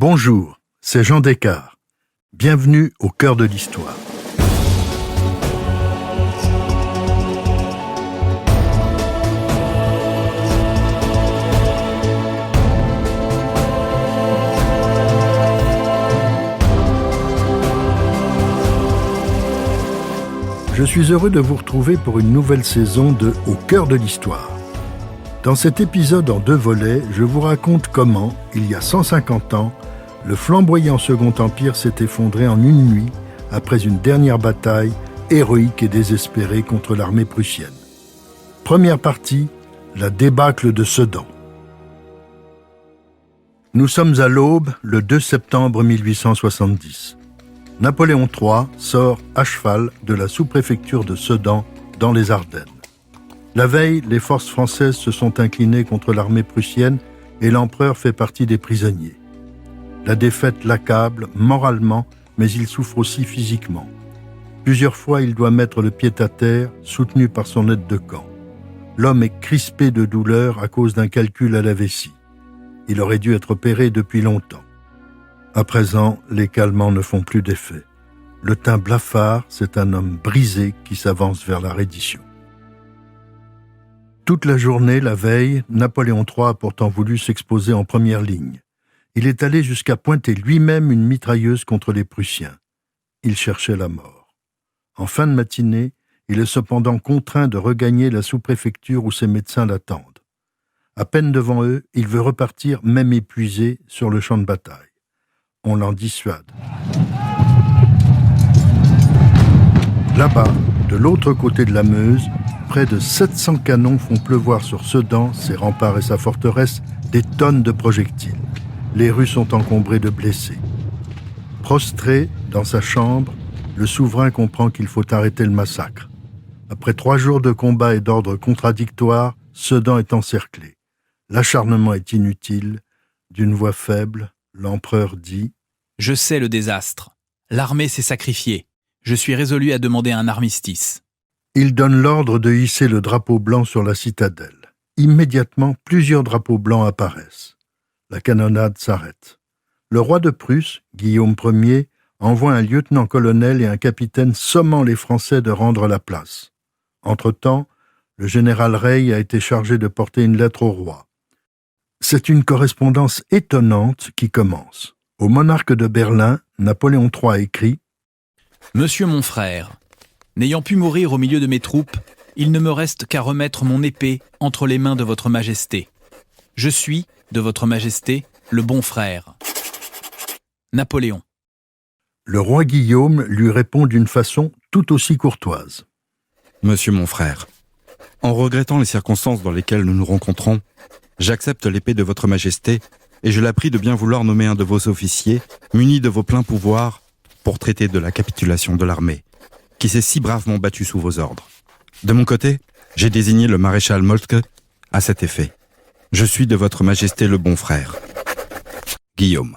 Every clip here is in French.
Bonjour, c'est Jean Descartes. Bienvenue au cœur de l'histoire. Je suis heureux de vous retrouver pour une nouvelle saison de Au cœur de l'histoire. Dans cet épisode en 2 volets, je vous raconte comment, il y a 150 ans, le flamboyant Second Empire s'est effondré en une nuit après une dernière bataille héroïque et désespérée contre l'armée prussienne. Première partie, la débâcle de Sedan. Nous sommes à l'aube, le 2 septembre 1870. Napoléon III sort à cheval de la sous-préfecture de Sedan, dans les Ardennes. La veille, les forces françaises se sont inclinées contre l'armée prussienne et l'empereur fait partie des prisonniers. La défaite l'accable moralement, mais il souffre aussi physiquement. Plusieurs fois, il doit mettre le pied à terre, soutenu par son aide de camp. L'homme est crispé de douleur à cause d'un calcul à la vessie. Il aurait dû être opéré depuis longtemps. À présent, les calmants ne font plus d'effet. Le teint blafard, c'est un homme brisé qui s'avance vers la reddition. Toute la journée, la veille, Napoléon III a pourtant voulu s'exposer en première ligne. Il est allé jusqu'à pointer lui-même une mitrailleuse contre les Prussiens. Il cherchait la mort. En fin de matinée, il est cependant contraint de regagner la sous-préfecture où ses médecins l'attendent. À peine devant eux, il veut repartir, même épuisé, sur le champ de bataille. On l'en dissuade. Là-bas, de l'autre côté de la Meuse, près de 700 canons font pleuvoir sur Sedan, ses remparts et sa forteresse, des tonnes de projectiles. Les rues sont encombrées de blessés. Prostré dans sa chambre, le souverain comprend qu'il faut arrêter le massacre. Après 3 jours de combats et d'ordres contradictoires, Sedan est encerclé. L'acharnement est inutile. D'une voix faible, l'empereur dit « Je sais le désastre. L'armée s'est sacrifiée. Je suis résolu à demander un armistice. » Il donne l'ordre de hisser le drapeau blanc sur la citadelle. Immédiatement, plusieurs drapeaux blancs apparaissent. La canonnade s'arrête. Le roi de Prusse, Guillaume Ier, envoie un lieutenant-colonel et un capitaine sommant les Français de rendre la place. Entre-temps, le général Reille a été chargé de porter une lettre au roi. C'est une correspondance étonnante qui commence. Au monarque de Berlin, Napoléon III écrit « Monsieur mon frère, n'ayant pu mourir au milieu de mes troupes, il ne me reste qu'à remettre mon épée entre les mains de votre majesté. Je suis, de votre majesté, le bon frère. Napoléon. » Le roi Guillaume lui répond d'une façon tout aussi courtoise. « Monsieur mon frère, en regrettant les circonstances dans lesquelles nous nous rencontrons, j'accepte l'épée de votre majesté et je la prie de bien vouloir nommer un de vos officiers, muni de vos pleins pouvoirs, pour traiter de la capitulation de l'armée, qui s'est si bravement battue sous vos ordres. De mon côté, j'ai désigné le maréchal Moltke à cet effet. Je suis de votre majesté le bon frère. Guillaume.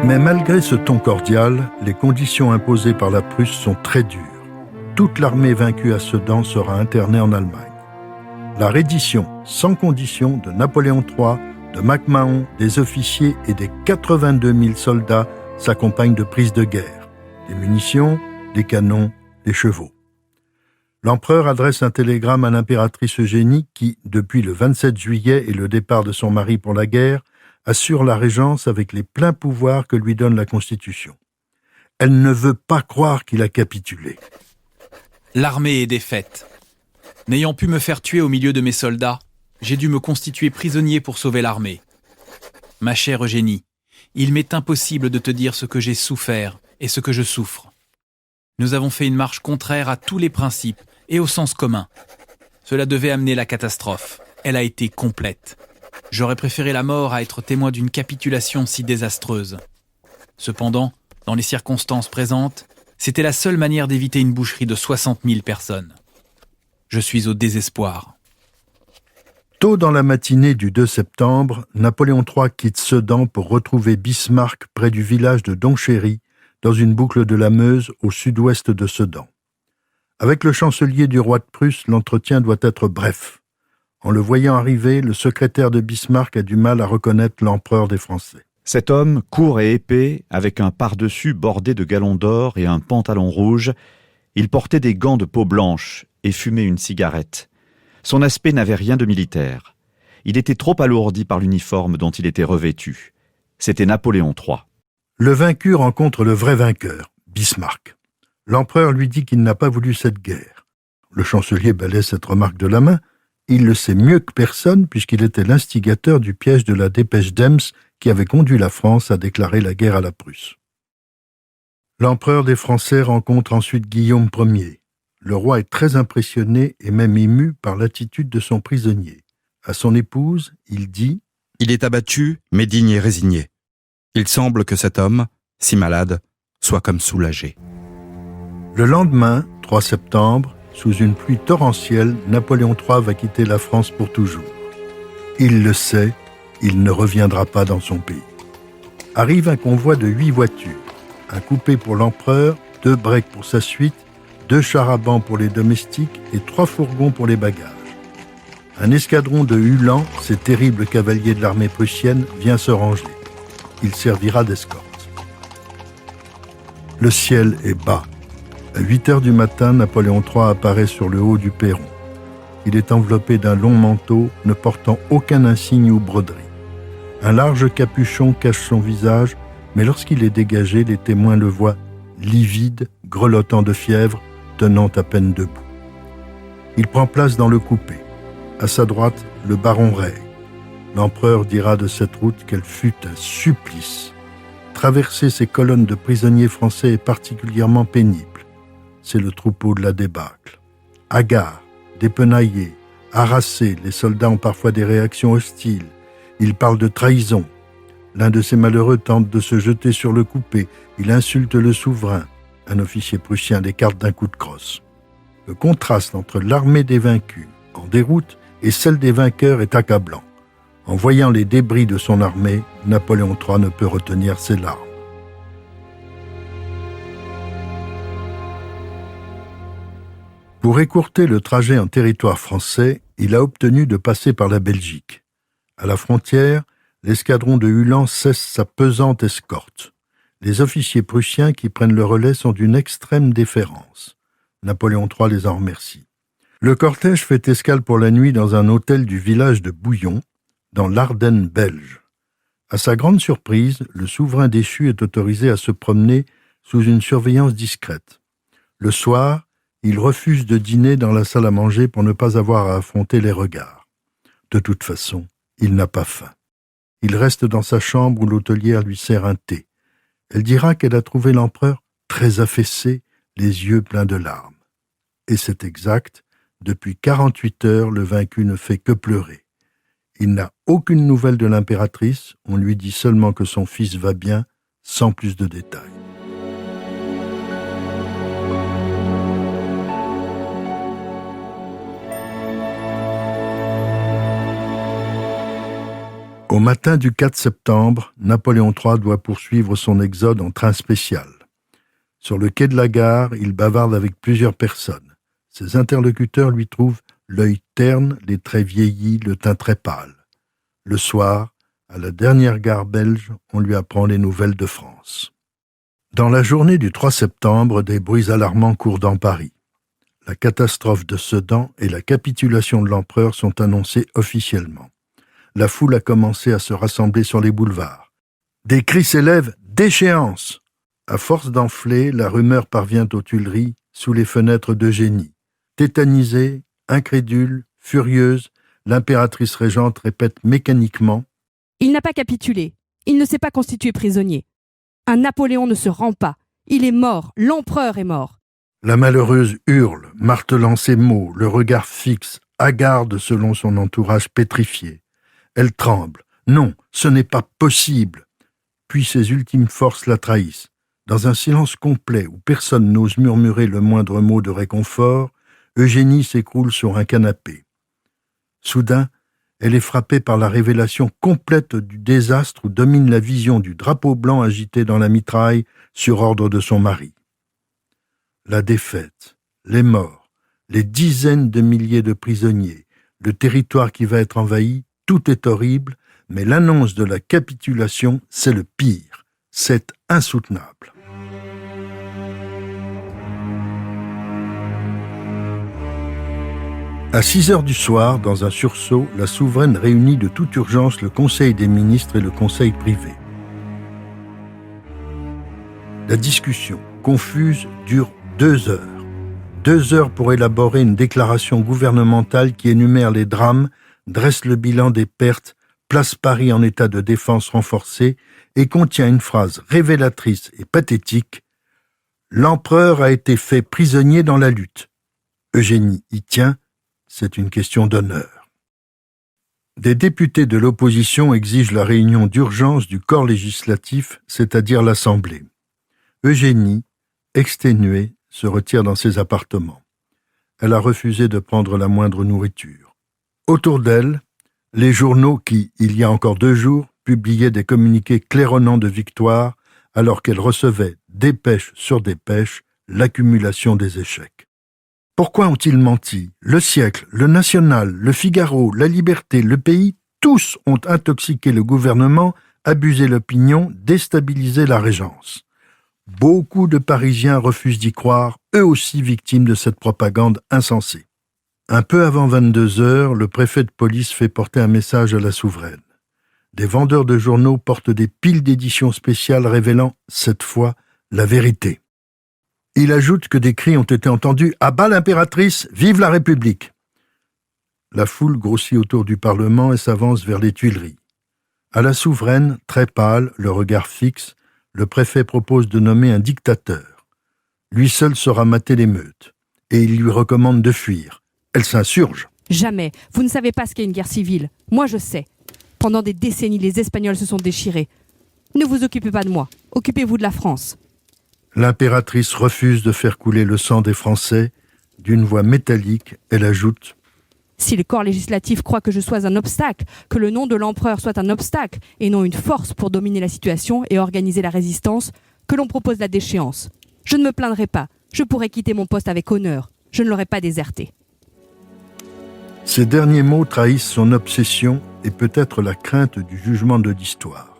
Mais malgré ce ton cordial, les conditions imposées par la Prusse sont très dures. Toute l'armée vaincue à Sedan sera internée en Allemagne. La reddition, sans condition, de Napoléon III, de MacMahon, des officiers et des 82 000 soldats s'accompagne de prises de guerre, des munitions, des canons, des chevaux. L'empereur adresse un télégramme à l'impératrice Eugénie qui, depuis le 27 juillet et le départ de son mari pour la guerre, assure la régence avec les pleins pouvoirs que lui donne la Constitution. Elle ne veut pas croire qu'il a capitulé. L'armée est défaite. N'ayant pu me faire tuer au milieu de mes soldats, j'ai dû me constituer prisonnier pour sauver l'armée. Ma chère Eugénie, il m'est impossible de te dire ce que j'ai souffert et ce que je souffre. Nous avons fait une marche contraire à tous les principes et au sens commun. Cela devait amener la catastrophe. Elle a été complète. J'aurais préféré la mort à être témoin d'une capitulation si désastreuse. Cependant, dans les circonstances présentes, c'était la seule manière d'éviter une boucherie de 60 000 personnes. Je suis au désespoir. Tôt dans la matinée du 2 septembre, Napoléon III quitte Sedan pour retrouver Bismarck près du village de Donchéry, dans une boucle de la Meuse au sud-ouest de Sedan. Avec le chancelier du roi de Prusse, l'entretien doit être bref. En le voyant arriver, le secrétaire de Bismarck a du mal à reconnaître l'empereur des Français. Cet homme, court et épais, avec un pardessus bordé de galons d'or et un pantalon rouge, il portait des gants de peau blanche et fumait une cigarette. Son aspect n'avait rien de militaire. Il était trop alourdi par l'uniforme dont il était revêtu. C'était Napoléon III. Le vaincu rencontre le vrai vainqueur, Bismarck. L'empereur lui dit qu'il n'a pas voulu cette guerre. Le chancelier balaie cette remarque de la main. Il le sait mieux que personne puisqu'il était l'instigateur du piège de la dépêche d'Ems qui avait conduit la France à déclarer la guerre à la Prusse. L'empereur des Français rencontre ensuite Guillaume Ier. Le roi est très impressionné et même ému par l'attitude de son prisonnier. À son épouse, il dit « Il est abattu, mais digne et résigné. Il semble que cet homme, si malade, soit comme soulagé. » Le lendemain, 3 septembre, sous une pluie torrentielle, Napoléon III va quitter la France pour toujours. Il le sait, il ne reviendra pas dans son pays. Arrive un convoi de 8 voitures, un coupé pour l'empereur, 2 breaks pour sa suite, 2 chars à bancs pour les domestiques et 3 fourgons pour les bagages. Un escadron de Uhlans, ces terribles cavaliers de l'armée prussienne, vient se ranger. Il servira d'escorte. Le ciel est bas. À 8 heures du matin, Napoléon III apparaît sur le haut du perron. Il est enveloppé d'un long manteau, ne portant aucun insigne ou broderie. Un large capuchon cache son visage, mais lorsqu'il est dégagé, les témoins le voient livide, grelottant de fièvre, tenant à peine debout. Il prend place dans le coupé. À sa droite, le baron Reille. L'empereur dira de cette route qu'elle fut un supplice. Traverser ces colonnes de prisonniers français est particulièrement pénible. C'est le troupeau de la débâcle. Hagards, dépenaillés, harassés, les soldats ont parfois des réactions hostiles. Ils parlent de trahison. L'un de ces malheureux tente de se jeter sur le coupé. Il insulte le souverain. Un officier prussien l'écarte d'un coup de crosse. Le contraste entre l'armée des vaincus, en déroute, et celle des vainqueurs est accablant. En voyant les débris de son armée, Napoléon III ne peut retenir ses larmes. Pour écourter le trajet en territoire français, il a obtenu de passer par la Belgique. À la frontière, l'escadron de Uhlans cesse sa pesante escorte. Les officiers prussiens qui prennent le relais sont d'une extrême déférence. Napoléon III les en remercie. Le cortège fait escale pour la nuit dans un hôtel du village de Bouillon, dans l'Ardenne belge. À sa grande surprise, le souverain déchu est autorisé à se promener sous une surveillance discrète. Le soir, il refuse de dîner dans la salle à manger pour ne pas avoir à affronter les regards. De toute façon, il n'a pas faim. Il reste dans sa chambre où l'hôtelière lui sert un thé. Elle dira qu'elle a trouvé l'empereur très affaissé, les yeux pleins de larmes. Et c'est exact, depuis 48 heures, le vaincu ne fait que pleurer. Il n'a aucune nouvelle de l'impératrice, on lui dit seulement que son fils va bien, sans plus de détails. Au matin du 4 septembre, Napoléon III doit poursuivre son exode en train spécial. Sur le quai de la gare, il bavarde avec plusieurs personnes. Ses interlocuteurs lui trouvent l'œil terne, les traits vieillis, le teint très pâle. Le soir, à la dernière gare belge, on lui apprend les nouvelles de France. Dans la journée du 3 septembre, des bruits alarmants courent dans Paris. La catastrophe de Sedan et la capitulation de l'empereur sont annoncées officiellement. La foule a commencé à se rassembler sur les boulevards. Des cris s'élèvent « Déchéance !» À force d'enfler, la rumeur parvient aux Tuileries, sous les fenêtres d'Eugénie. Tétanisée, incrédule, furieuse, l'impératrice régente répète mécaniquement « Il n'a pas capitulé. Il ne s'est pas constitué prisonnier. Un Napoléon ne se rend pas. Il est mort. L'empereur est mort. » La malheureuse hurle, martelant ces mots, le regard fixe, hagarde selon son entourage pétrifié. Elle tremble. Non, ce n'est pas possible. Puis ses ultimes forces la trahissent. Dans un silence complet où personne n'ose murmurer le moindre mot de réconfort, Eugénie s'écroule sur un canapé. Soudain, elle est frappée par la révélation complète du désastre où domine la vision du drapeau blanc agité dans la mitraille sur ordre de son mari. La défaite, les morts, les dizaines de milliers de prisonniers, le territoire qui va être envahi, tout est horrible, mais l'annonce de la capitulation, c'est le pire. C'est insoutenable. À 6 heures du soir, dans un sursaut, la souveraine réunit de toute urgence le Conseil des ministres et le Conseil privé. La discussion, confuse, dure 2 heures. 2 heures pour élaborer une déclaration gouvernementale qui énumère les drames, dresse le bilan des pertes, place Paris en état de défense renforcée et contient une phrase révélatrice et pathétique. L'empereur a été fait prisonnier dans la lutte. Eugénie y tient, c'est une question d'honneur. Des députés de l'opposition exigent la réunion d'urgence du corps législatif, c'est-à-dire l'Assemblée. Eugénie, exténuée, se retire dans ses appartements. Elle a refusé de prendre la moindre nourriture. Autour d'elle, les journaux qui, il y a encore 2 jours, publiaient des communiqués claironnants de victoire alors qu'elle recevait, dépêche sur dépêche, l'accumulation des échecs. Pourquoi ont-ils menti? Le Siècle, le National, le Figaro, la Liberté, le Pays, tous ont intoxiqué le gouvernement, abusé l'opinion, déstabilisé la Régence. Beaucoup de Parisiens refusent d'y croire, eux aussi victimes de cette propagande insensée. Un peu avant 22 heures, le préfet de police fait porter un message à la souveraine. Des vendeurs de journaux portent des piles d'éditions spéciales révélant, cette fois, la vérité. Il ajoute que des cris ont été entendus « À bas l'impératrice, vive la République !» La foule grossit autour du Parlement et s'avance vers les Tuileries. À la souveraine, très pâle, le regard fixe, le préfet propose de nommer un dictateur. Lui seul saura mater l'émeute. Et il lui recommande de fuir. Elle s'insurge. Jamais. Vous ne savez pas ce qu'est une guerre civile. Moi, je sais. Pendant des décennies, les Espagnols se sont déchirés. Ne vous occupez pas de moi. Occupez-vous de la France. L'impératrice refuse de faire couler le sang des Français. D'une voix métallique, elle ajoute « Si le corps législatif croit que je sois un obstacle, que le nom de l'empereur soit un obstacle, et non une force pour dominer la situation et organiser la résistance, que l'on propose la déchéance. Je ne me plaindrai pas. Je pourrai quitter mon poste avec honneur. Je ne l'aurai pas déserté. » Ces derniers mots trahissent son obsession et peut-être la crainte du jugement de l'histoire.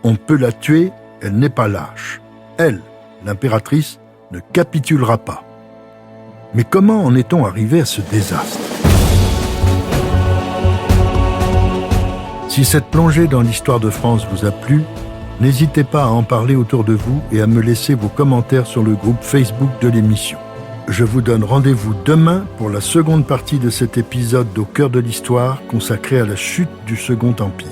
On peut la tuer, elle n'est pas lâche. Elle, l'impératrice, ne capitulera pas. Mais comment en est-on arrivé à ce désastre? Si cette plongée dans l'histoire de France vous a plu, n'hésitez pas à en parler autour de vous et à me laisser vos commentaires sur le groupe Facebook de l'émission. Je vous donne rendez-vous demain pour la seconde partie de cet épisode d'Au cœur de l'histoire consacré à la chute du Second Empire.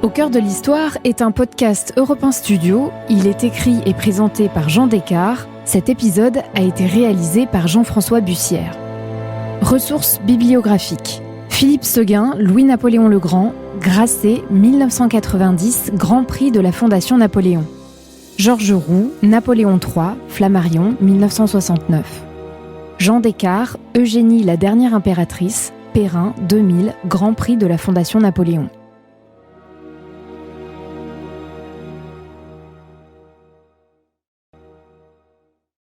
Au cœur de l'histoire est un podcast Europe 1 Studio. Il est écrit et présenté par Jean Descartes. Cet épisode a été réalisé par Jean-François Bussière. Ressources bibliographiques. Philippe Seguin, Louis-Napoléon le Grand, Grasset, 1990, Grand Prix de la Fondation Napoléon. Georges Roux, Napoléon III, Flammarion, 1969. Jean Descartes, Eugénie la dernière impératrice, Perrin, 2000, Grand Prix de la Fondation Napoléon.